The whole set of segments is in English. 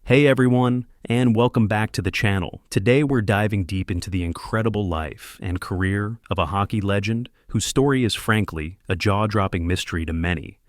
Hey everyone, and welcome back to the channel. Today we're diving deep into the incredible life and career of a hockey legend whose story is frankly a jaw-dropping mystery to many.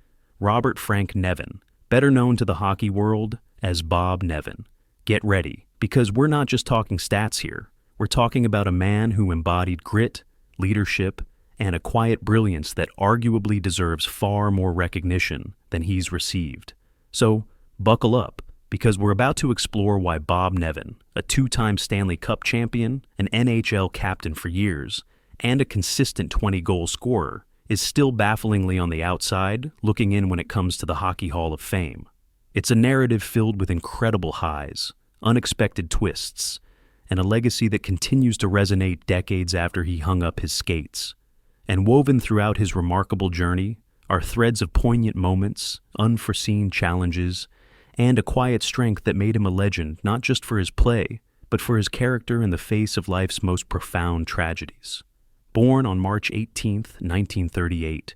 Robert Frank Nevin, better known to the hockey world as Bob Nevin. Get ready, because we're not just talking stats here. We're talking about a man who embodied grit, leadership, and a quiet brilliance that arguably deserves far more recognition than he's received. So, buckle up, because we're about to explore why Bob Nevin, a two-time Stanley Cup champion, an NHL captain for years, and a consistent 20-goal scorer, is still bafflingly on the outside, looking in when it comes to the Hockey Hall of Fame. It's a narrative filled with incredible highs, unexpected twists, and a legacy that continues to resonate decades after he hung up his skates. And woven throughout his remarkable journey are threads of poignant moments, unforeseen challenges, and a quiet strength that made him a legend not just for his play, but for his character in the face of life's most profound tragedies. Born on March 18, 1938,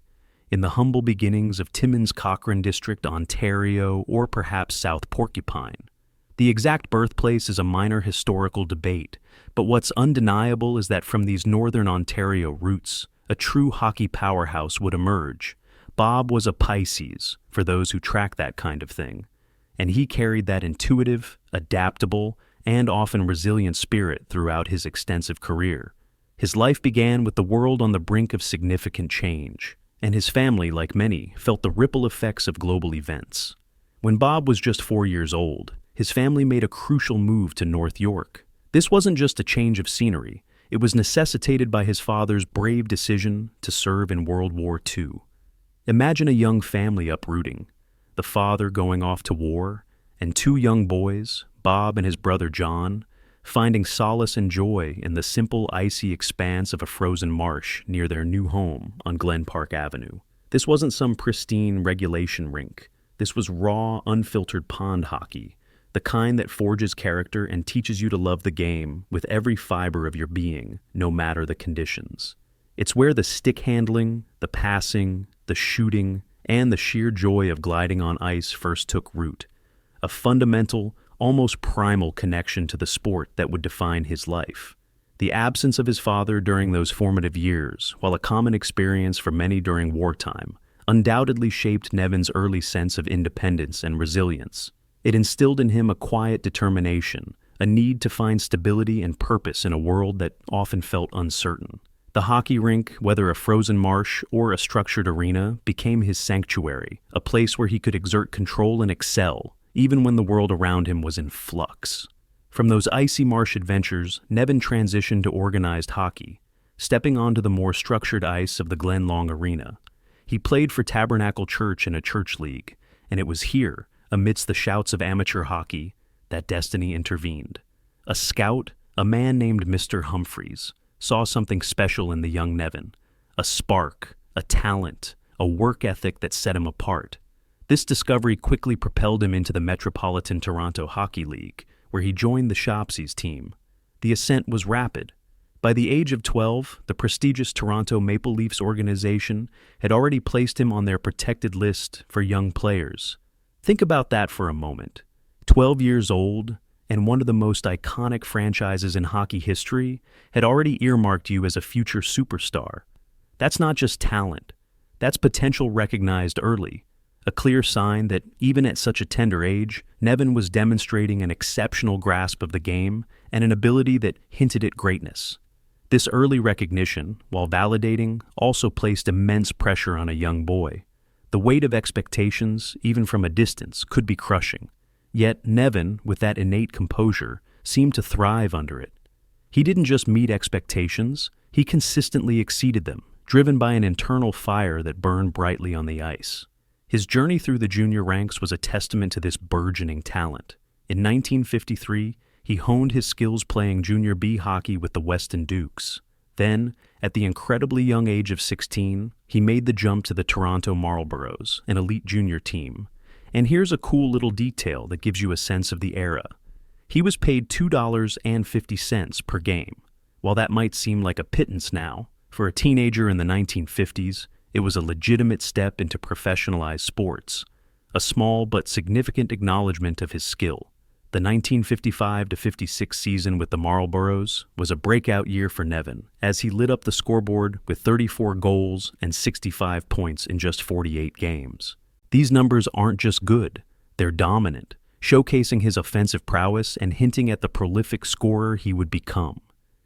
in the humble beginnings of Timmins Cochrane District, Ontario, or perhaps South Porcupine. The exact birthplace is a minor historical debate, but what's undeniable is that from these northern Ontario roots, a true hockey powerhouse would emerge. Bob was a Pisces, for those who track that kind of thing, and he carried that intuitive, adaptable, and often resilient spirit throughout his extensive career. His life began with the world on the brink of significant change, and his family, like many, felt the ripple effects of global events. When Bob was just 4 years old, his family made a crucial move to North York. This wasn't just a change of scenery, it was necessitated by his father's brave decision to serve in World War II. Imagine a young family uprooting, the father going off to war, and two young boys, Bob and his brother John, finding solace and joy in the simple icy expanse of a frozen marsh near their new home on Glen Park Avenue. This wasn't some pristine regulation rink. This was raw, unfiltered pond hockey, the kind that forges character and teaches you to love the game with every fiber of your being, no matter the conditions. It's where the stick handling, the passing, the shooting, and the sheer joy of gliding on ice first took root, a fundamental, almost primal connection to the sport that would define his life. The absence of his father during those formative years, while a common experience for many during wartime, undoubtedly shaped Nevin's early sense of independence and resilience. It instilled in him a quiet determination, a need to find stability and purpose in a world that often felt uncertain. The hockey rink, whether a frozen marsh or a structured arena, became his sanctuary, a place where he could exert control and excel, even when the world around him was in flux. From those icy marsh adventures, Nevin transitioned to organized hockey, stepping onto the more structured ice of the Glen Long Arena. He played for Tabernacle Church in a church league, and it was here, amidst the shouts of amateur hockey, that destiny intervened. A scout, a man named Mr. Humphreys, saw something special in the young Nevin, a spark, a talent, a work ethic that set him apart. This discovery quickly propelled him into the Metropolitan Toronto Hockey League, where he joined the Shopsies team. The ascent was rapid. By the age of 12, the prestigious Toronto Maple Leafs organization had already placed him on their protected list for young players. Think about that for a moment. 12 years old, and one of the most iconic franchises in hockey history had already earmarked you as a future superstar. That's not just talent. That's potential recognized early, a clear sign that even at such a tender age, Nevin was demonstrating an exceptional grasp of the game and an ability that hinted at greatness. This early recognition, while validating, also placed immense pressure on a young boy. The weight of expectations, even from a distance, could be crushing. Yet Nevin, with that innate composure, seemed to thrive under it. He didn't just meet expectations, he consistently exceeded them, driven by an internal fire that burned brightly on the ice. His journey through the junior ranks was a testament to this burgeoning talent. In 1953, he honed his skills playing Junior B hockey with the Weston Dukes. Then, at the incredibly young age of 16, he made the jump to the Toronto Marlboros, an elite junior team. And here's a cool little detail that gives you a sense of the era. He was paid $2.50 per game. While that might seem like a pittance now, for a teenager in the 1950s, it was a legitimate step into professionalized sports, a small but significant acknowledgement of his skill. The 1955-56 season with the Marlboros was a breakout year for Nevin, as he lit up the scoreboard with 34 goals and 65 points in just 48 games. These numbers aren't just good, they're dominant, showcasing his offensive prowess and hinting at the prolific scorer he would become.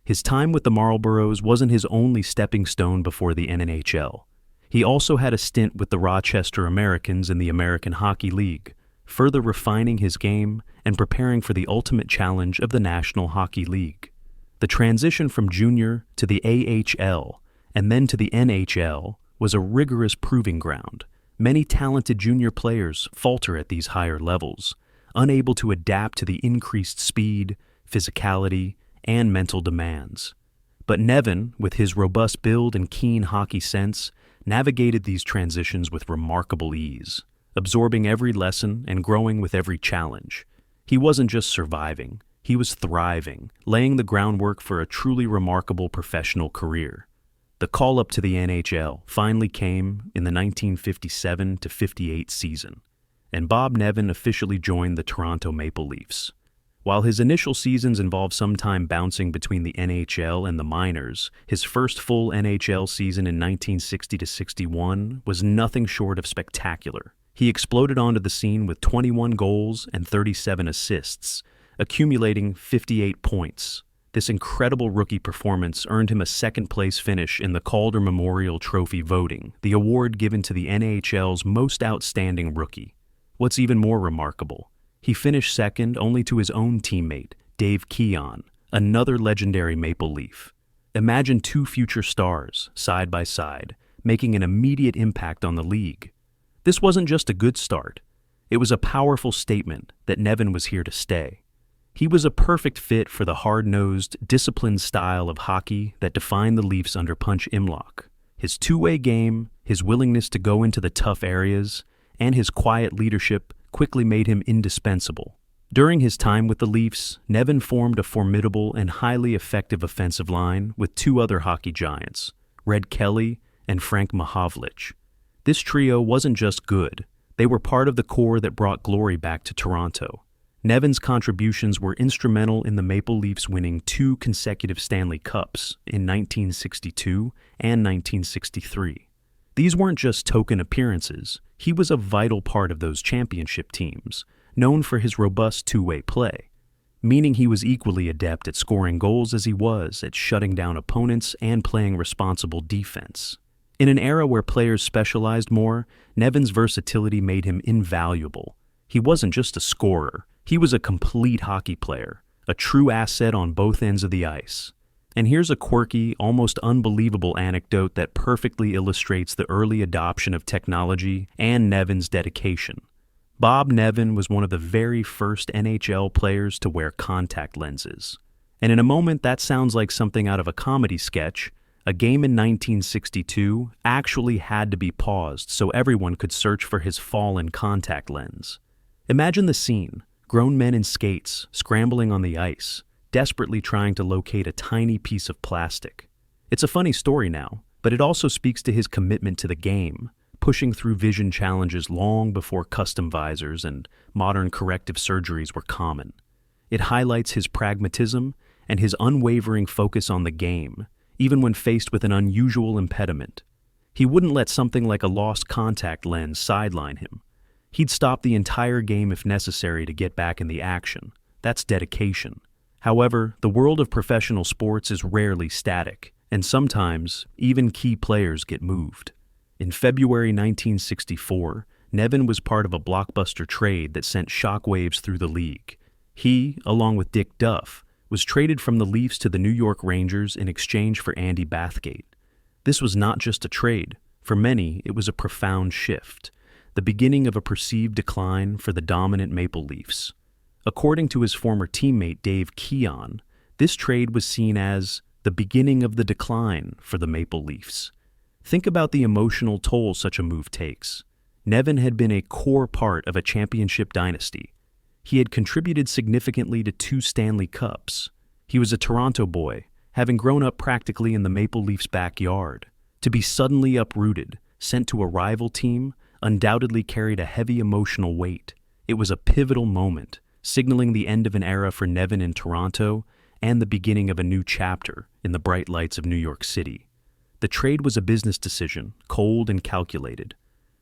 His time with the Marlboros wasn't his only stepping stone before the NHL. He also had a stint with the Rochester Americans in the American Hockey League, further refining his game and preparing for the ultimate challenge of the National Hockey League. The transition from junior to the AHL and then to the NHL was a rigorous proving ground. Many talented junior players falter at these higher levels, unable to adapt to the increased speed, physicality, and mental demands. But Nevin, with his robust build and keen hockey sense, navigated these transitions with remarkable ease, absorbing every lesson and growing with every challenge. He wasn't just surviving, he was thriving, laying the groundwork for a truly remarkable professional career. The call-up to the NHL finally came in the 1957-58 season, and Bob Nevin officially joined the Toronto Maple Leafs. While his initial seasons involved some time bouncing between the NHL and the minors, his first full NHL season in 1960-61 was nothing short of spectacular. He exploded onto the scene with 21 goals and 37 assists, accumulating 58 points. This incredible rookie performance earned him a second-place finish in the Calder Memorial Trophy voting, the award given to the NHL's most outstanding rookie. What's even more remarkable, he finished second only to his own teammate, Dave Keon, another legendary Maple Leaf. Imagine two future stars, side by side, making an immediate impact on the league. This wasn't just a good start. It was a powerful statement that Nevin was here to stay. He was a perfect fit for the hard-nosed, disciplined style of hockey that defined the Leafs under Punch Imlach. His two-way game, his willingness to go into the tough areas, and his quiet leadership quickly made him indispensable. During his time with the Leafs, Nevin formed a formidable and highly effective offensive line with two other hockey giants, Red Kelly and Frank Mahovlich. This trio wasn't just good, they were part of the core that brought glory back to Toronto. Nevin's contributions were instrumental in the Maple Leafs winning 2 consecutive Stanley Cups in 1962 and 1963. These weren't just token appearances, he was a vital part of those championship teams, known for his robust two-way play, meaning he was equally adept at scoring goals as he was at shutting down opponents and playing responsible defense. In an era where players specialized more, Nevin's versatility made him invaluable. He wasn't just a scorer, he was a complete hockey player, a true asset on both ends of the ice. And here's a quirky, almost unbelievable anecdote that perfectly illustrates the early adoption of technology and Nevin's dedication. Bob Nevin was one of the very first NHL players to wear contact lenses. And in a moment that sounds like something out of a comedy sketch, a game in 1962 actually had to be paused so everyone could search for his fallen contact lens. Imagine the scene, grown men in skates scrambling on the ice, desperately trying to locate a tiny piece of plastic. It's a funny story now, but it also speaks to his commitment to the game, pushing through vision challenges long before custom visors and modern corrective surgeries were common. It highlights his pragmatism and his unwavering focus on the game, even when faced with an unusual impediment. He wouldn't let something like a lost contact lens sideline him. He'd stop the entire game if necessary to get back in the action. That's dedication. However, the world of professional sports is rarely static, and sometimes even key players get moved. In February 1964, Nevin was part of a blockbuster trade that sent shockwaves through the league. He, along with Dick Duff, was traded from the Leafs to the New York Rangers in exchange for Andy Bathgate. This was not just a trade. For many, it was a profound shift, the beginning of a perceived decline for the dominant Maple Leafs. According to his former teammate Dave Keon, this trade was seen as the beginning of the decline for the Maple Leafs. Think about the emotional toll such a move takes. Nevin had been a core part of a championship dynasty. He had contributed significantly to 2 Stanley Cups. He was a Toronto boy, having grown up practically in the Maple Leafs' backyard. To be suddenly uprooted, sent to a rival team, undoubtedly carried a heavy emotional weight. It was a pivotal moment, signaling the end of an era for Nevin in Toronto and the beginning of a new chapter in the bright lights of New York City. The trade was a business decision, cold and calculated.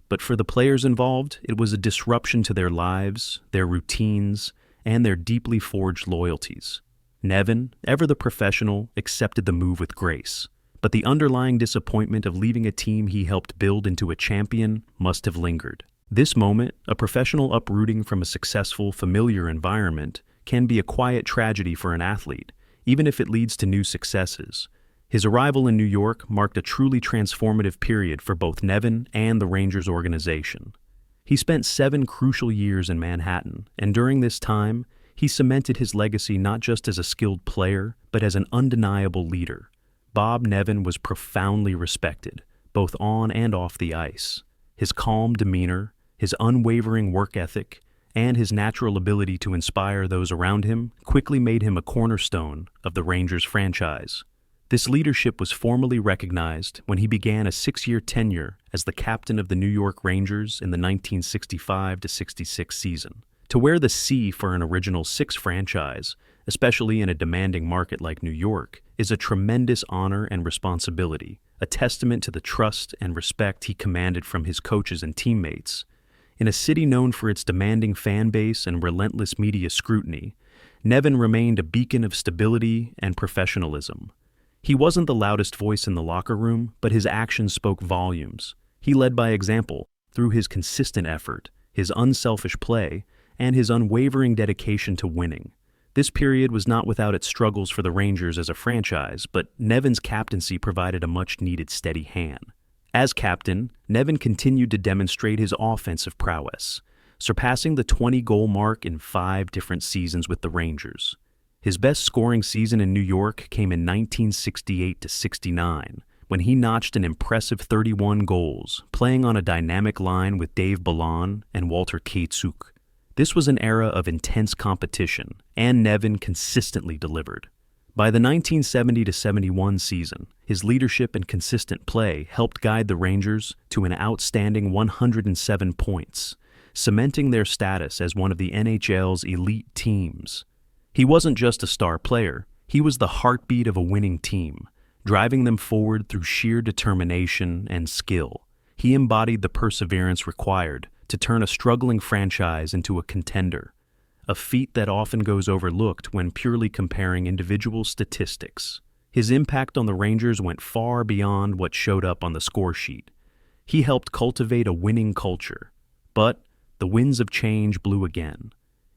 But for the players involved, it was a disruption to their lives, their routines, and their deeply forged loyalties. Nevin, ever the professional, accepted the move with grace. But the underlying disappointment of leaving a team he helped build into a champion must have lingered. This moment, a professional uprooting from a successful, familiar environment, can be a quiet tragedy for an athlete, even if it leads to new successes. His arrival in New York marked a truly transformative period for both Nevin and the Rangers organization. He spent 7 crucial years in Manhattan, and during this time, he cemented his legacy not just as a skilled player, but as an undeniable leader. Bob Nevin was profoundly respected, both on and off the ice. His calm demeanor, his unwavering work ethic, and his natural ability to inspire those around him quickly made him a cornerstone of the Rangers franchise. This leadership was formally recognized when he began a 6-year tenure as the captain of the New York Rangers in the 1965-66 season. To wear the C for an Original Six franchise, especially in a demanding market like New York, is a tremendous honor and responsibility, a testament to the trust and respect he commanded from his coaches and teammates. In a city known for its demanding fan base and relentless media scrutiny, Nevin remained a beacon of stability and professionalism. He wasn't the loudest voice in the locker room, but his actions spoke volumes. He led by example through his consistent effort, his unselfish play, and his unwavering dedication to winning. This period was not without its struggles for the Rangers as a franchise, but Nevin's captaincy provided a much-needed steady hand. As captain, Nevin continued to demonstrate his offensive prowess, surpassing the 20-goal mark in 5 different seasons with the Rangers. His best scoring season in New York came in 1968-69, when he notched an impressive 31 goals, playing on a dynamic line with Dave Ballon and Walter Keitzuk. This was an era of intense competition, and Nevin consistently delivered. By the 1970-71 season, his leadership and consistent play helped guide the Rangers to an outstanding 107 points, cementing their status as one of the NHL's elite teams. He wasn't just a star player, he was the heartbeat of a winning team, driving them forward through sheer determination and skill. He embodied the perseverance required to turn a struggling franchise into a contender, a feat that often goes overlooked when purely comparing individual statistics. His impact on the Rangers went far beyond what showed up on the score sheet. He helped cultivate a winning culture. But the winds of change blew again.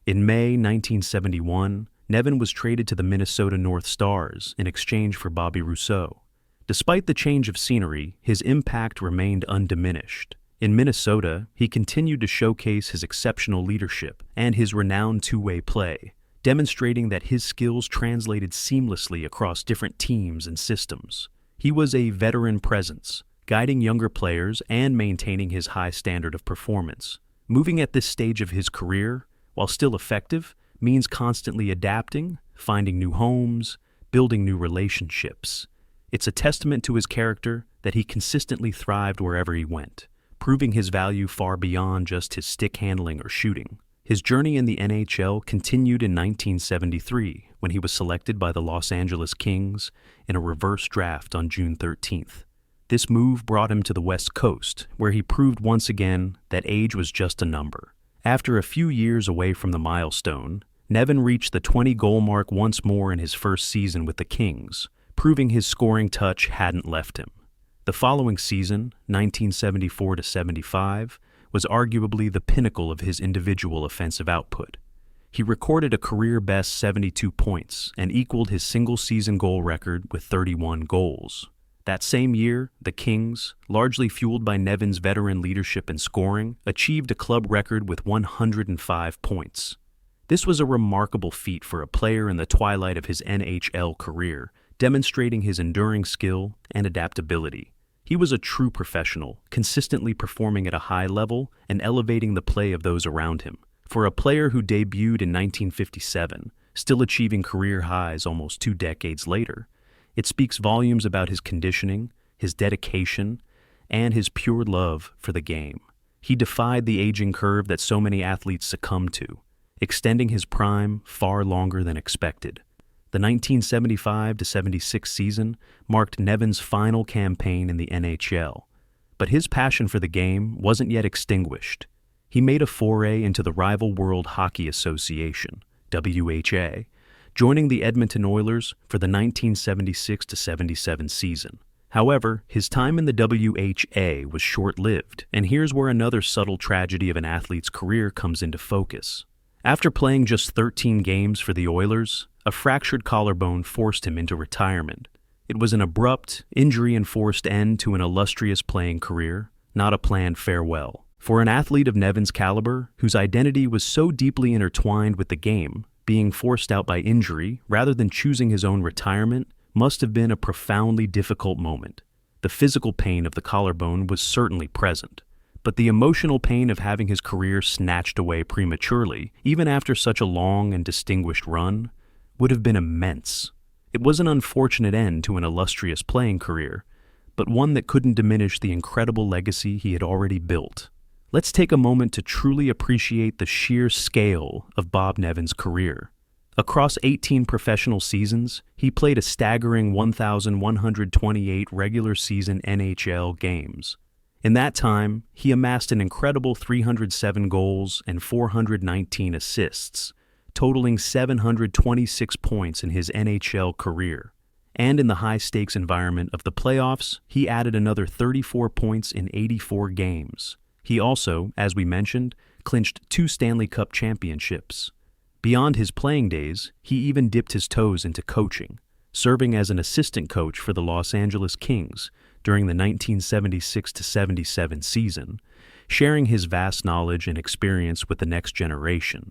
In May 1971, Nevin was traded to the Minnesota North Stars in exchange for Bobby Rousseau. Despite the change of scenery, his impact remained undiminished. In Minnesota, he continued to showcase his exceptional leadership and his renowned two-way play, demonstrating that his skills translated seamlessly across different teams and systems. He was a veteran presence, guiding younger players and maintaining his high standard of performance. Moving at this stage of his career, while still effective, means constantly adapting, finding new homes, building new relationships. It's a testament to his character that he consistently thrived wherever he went, proving his value far beyond just his stick handling or shooting. His journey in the NHL continued in 1973 when he was selected by the Los Angeles Kings in a reverse draft on June 13th. This move brought him to the West Coast, where he proved once again that age was just a number. After a few years away from the milestone, Nevin reached the 20-goal mark once more in his first season with the Kings, proving his scoring touch hadn't left him. The following season, 1974-75, was arguably the pinnacle of his individual offensive output. He recorded a career-best 72 points and equaled his single-season goal record with 31 goals. That same year, the Kings, largely fueled by Nevin's veteran leadership and scoring, achieved a club record with 105 points. This was a remarkable feat for a player in the twilight of his NHL career, demonstrating his enduring skill and adaptability. He was a true professional, consistently performing at a high level and elevating the play of those around him. For a player who debuted in 1957, still achieving career highs almost 2 decades later, it speaks volumes about his conditioning, his dedication, and his pure love for the game. He defied the aging curve that so many athletes succumb to, extending his prime far longer than expected. The 1975-76 season marked Nevin's final campaign in the NHL, but his passion for the game wasn't yet extinguished. He made a foray into the rival World Hockey Association, WHA, joining the Edmonton Oilers for the 1976-77 season. However, his time in the WHA was short-lived, and here's where another subtle tragedy of an athlete's career comes into focus. After playing just 13 games for the Oilers, a fractured collarbone forced him into retirement. It was an abrupt, injury-enforced end to an illustrious playing career, not a planned farewell. For an athlete of Nevin's caliber, whose identity was so deeply intertwined with the game, being forced out by injury rather than choosing his own retirement must have been a profoundly difficult moment. The physical pain of the collarbone was certainly present, but the emotional pain of having his career snatched away prematurely, even after such a long and distinguished run, would have been immense. It was an unfortunate end to an illustrious playing career, but one that couldn't diminish the incredible legacy he had already built. Let's take a moment to truly appreciate the sheer scale of Bob Nevin's career. Across 18 professional seasons, he played a staggering 1,128 regular season NHL games. In that time, he amassed an incredible 307 goals and 419 assists, totaling 726 points in his NHL career. And in the high-stakes environment of the playoffs, he added another 34 points in 84 games. He also, as we mentioned, clinched 2 Stanley Cup championships. Beyond his playing days, he even dipped his toes into coaching, serving as an assistant coach for the Los Angeles Kings during the 1976-77 season, sharing his vast knowledge and experience with the next generation.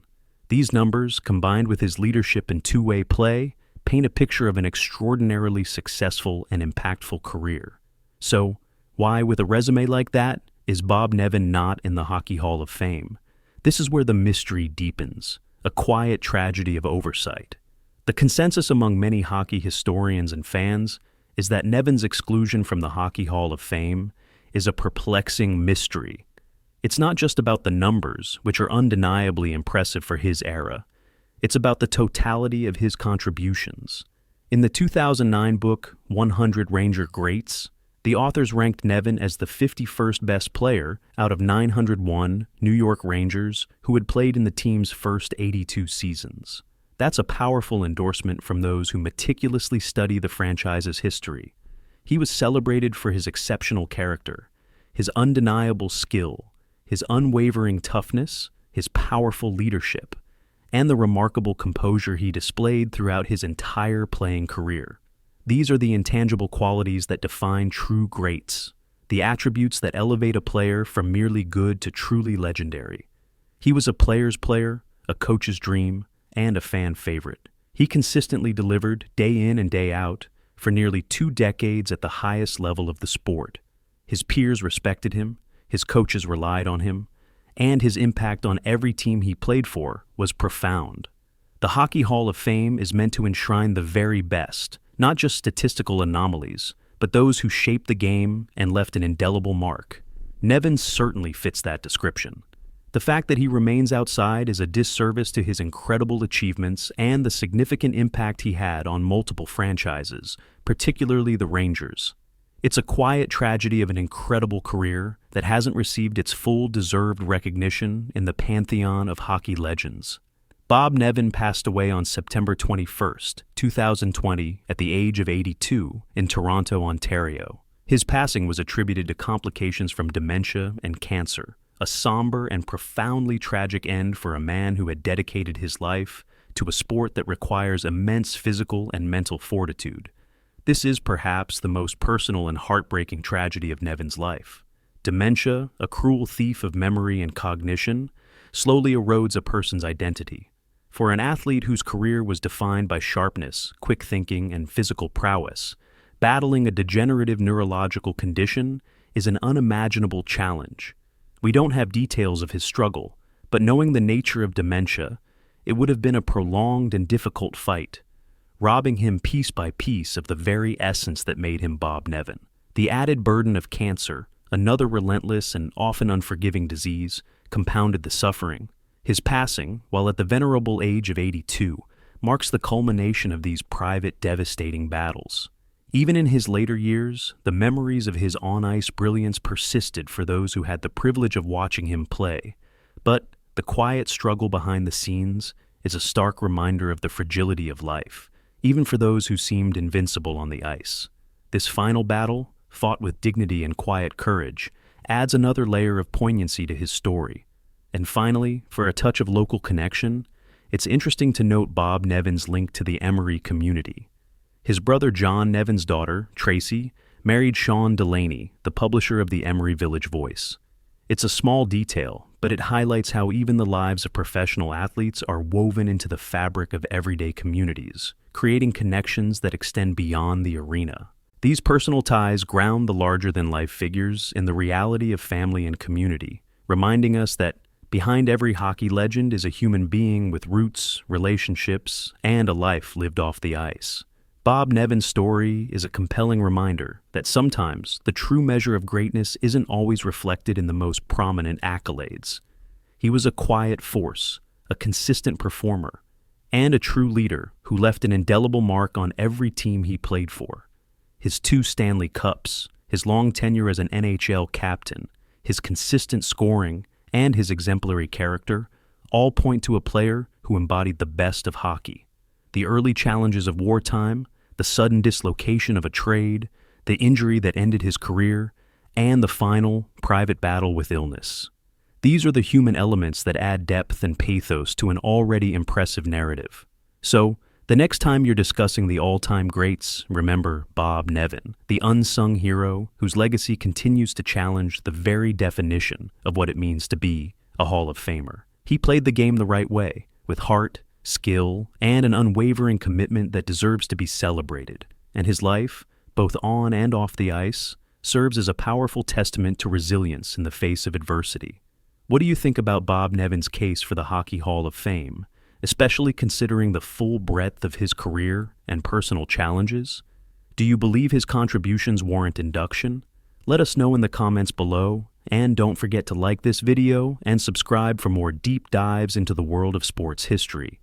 These numbers, combined with his leadership in two-way play, paint a picture of an extraordinarily successful and impactful career. So, why, with a resume like that, is Bob Nevin not in the Hockey Hall of Fame? This is where the mystery deepens, a quiet tragedy of oversight. The consensus among many hockey historians and fans is that Nevin's exclusion from the Hockey Hall of Fame is a perplexing mystery. It's not just about the numbers, which are undeniably impressive for his era. It's about the totality of his contributions. In the 2009 book, 100 Ranger Greats, the authors ranked Nevin as the 51st best player out of 901 New York Rangers who had played in the team's first 82 seasons. That's a powerful endorsement from those who meticulously study the franchise's history. He was celebrated for his exceptional character, his undeniable skill, his unwavering toughness, his powerful leadership, and the remarkable composure he displayed throughout his entire playing career. These are the intangible qualities that define true greats, the attributes that elevate a player from merely good to truly legendary. He was a player's player, a coach's dream, and a fan favorite. He consistently delivered, day in and day out, for nearly 2 decades at the highest level of the sport. His peers respected him, his coaches relied on him, and his impact on every team he played for was profound. The Hockey Hall of Fame is meant to enshrine the very best, not just statistical anomalies, but those who shaped the game and left an indelible mark. Nevin certainly fits that description. The fact that he remains outside is a disservice to his incredible achievements and the significant impact he had on multiple franchises, particularly the Rangers. It's a quiet tragedy of an incredible career that hasn't received its full deserved recognition in the pantheon of hockey legends. Bob Nevin passed away on September 21st, 2020, at the age of 82 in Toronto, Ontario. His passing was attributed to complications from dementia and cancer, a somber and profoundly tragic end for a man who had dedicated his life to a sport that requires immense physical and mental fortitude. This is perhaps the most personal and heartbreaking tragedy of Nevin's life. Dementia, a cruel thief of memory and cognition, slowly erodes a person's identity. For an athlete whose career was defined by sharpness, quick thinking, and physical prowess, battling a degenerative neurological condition is an unimaginable challenge. We don't have details of his struggle, but knowing the nature of dementia, it would have been a prolonged and difficult fight, robbing him piece by piece of the very essence that made him Bob Nevin. The added burden of cancer, another relentless and often unforgiving disease, compounded the suffering. His passing, while at the venerable age of 82, marks the culmination of these private, devastating battles. Even in his later years, the memories of his on-ice brilliance persisted for those who had the privilege of watching him play. But the quiet struggle behind the scenes is a stark reminder of the fragility of life, even for those who seemed invincible on the ice. This final battle, fought with dignity and quiet courage, adds another layer of poignancy to his story. And finally, for a touch of local connection, it's interesting to note Bob Nevin's link to the Emery community. His brother John Nevin's daughter, Tracy, married Sean Delaney, the publisher of the Emery Village Voice. It's a small detail, but it highlights how even the lives of professional athletes are woven into the fabric of everyday communities, creating connections that extend beyond the arena. These personal ties ground the larger-than-life figures in the reality of family and community, reminding us that behind every hockey legend is a human being with roots, relationships, and a life lived off the ice. Bob Nevin's story is a compelling reminder that sometimes the true measure of greatness isn't always reflected in the most prominent accolades. He was a quiet force, a consistent performer, and a true leader who left an indelible mark on every team he played for. His 2 Stanley Cups, his long tenure as an NHL captain, his consistent scoring, and his exemplary character all point to a player who embodied the best of hockey. The early challenges of wartime, the sudden dislocation of a trade, the injury that ended his career, and the final, private battle with illness. These are the human elements that add depth and pathos to an already impressive narrative. So, the next time you're discussing the all-time greats, remember Bob Nevin, the unsung hero whose legacy continues to challenge the very definition of what it means to be a Hall of Famer. He played the game the right way, with heart, skill, and an unwavering commitment that deserves to be celebrated. And his life, both on and off the ice, serves as a powerful testament to resilience in the face of adversity. What do you think about Bob Nevin's case for the Hockey Hall of Fame, especially considering the full breadth of his career and personal challenges? Do you believe his contributions warrant induction? Let us know in the comments below, and don't forget to like this video and subscribe for more deep dives into the world of sports history.